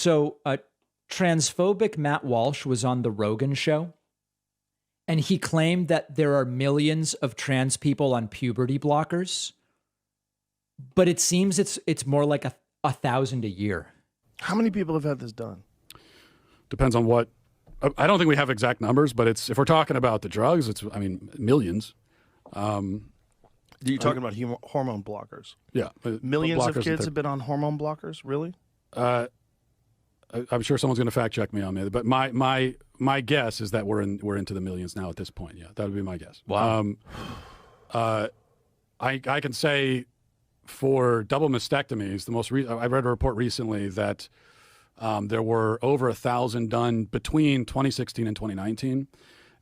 So, transphobic Matt Walsh was on the Rogan show, and he claimed that there are millions of trans people on puberty blockers, but it seems it's more like a 1,000 a year. How many people have had this done? Depends on what. I don't think we have exact numbers, but it's if we're talking about the drugs, I mean, millions. You're talking about hormone blockers. Yeah. Millions of kids have been on hormone blockers? Really? I'm sure someone's going to fact check me on that, but my guess is that we're into the millions now at this point. Yeah, that would be my guess. Wow. I can say for double mastectomies, I read a report recently that there were over 1,000 done between 2016 and 2019,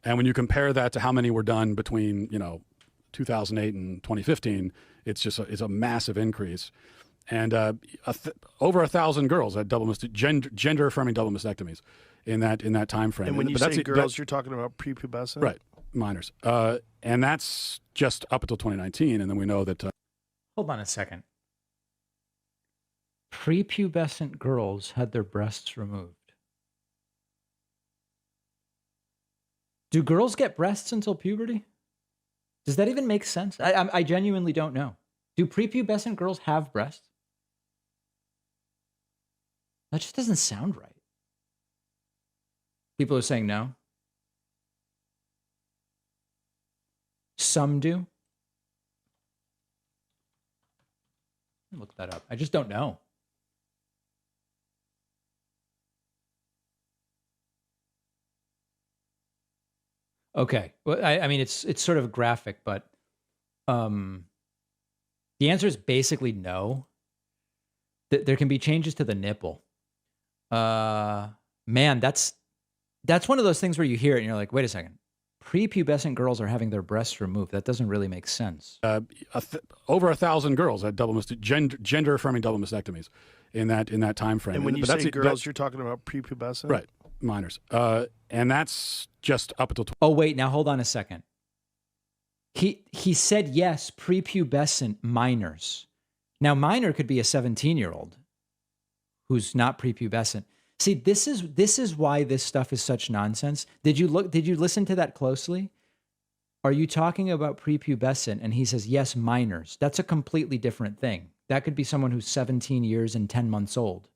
and when you compare that to how many were done between 2008 and 2015, it's a massive increase. And over 1,000 girls had gender affirming double mastectomies in that time frame. And when you say girls, you're talking about prepubescent, right? Minors, and that's just up until 2019, and then we know that. Hold on a second. Prepubescent girls had their breasts removed. Do girls get breasts until puberty? Does that even make sense? I genuinely don't know. Do prepubescent girls have breasts? That just doesn't sound right. People are saying no. Some do. Look that up. I just don't know. Okay. Well, I mean, it's sort of graphic, but the answer is basically no. There can be changes to the nipple. Man, that's one of those things where you hear it and you're like, wait a second. Prepubescent girls are having their breasts removed. That doesn't really make sense. Over 1,000 girls had gender affirming double mastectomies in that time frame. And when you say girls, you're talking about prepubescent, right? Minors, and that's just up until. Oh wait, now hold on a second. He said yes, prepubescent minors. Now minor could be a 17-year-old who's not prepubescent. See, this is why this stuff is such nonsense. Did you listen to that closely? Are you talking about prepubescent? And he says, yes, minors. That's a completely different thing. That could be someone who's 17 years and 10 months old.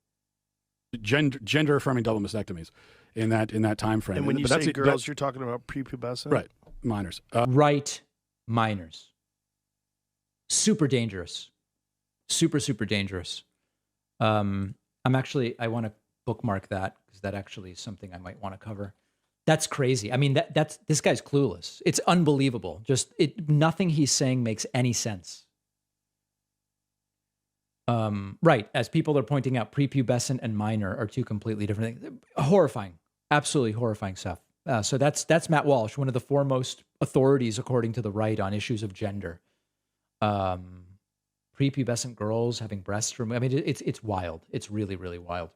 Gender affirming double mastectomies in that time frame. And when you say girls, you're talking about prepubescent, right? Minors, right? Minors. Super dangerous. Super dangerous. I want to bookmark that because that actually is something I might want to cover. That's crazy. I mean, this guy's clueless. It's unbelievable. Nothing he's saying makes any sense. Right. As people are pointing out, prepubescent and minor are two completely different things. Horrifying. Absolutely horrifying stuff. So that's Matt Walsh, one of the foremost authorities, according to the right, on issues of gender. Prepubescent girls having breasts removed. I mean, it's wild. It's really, really wild.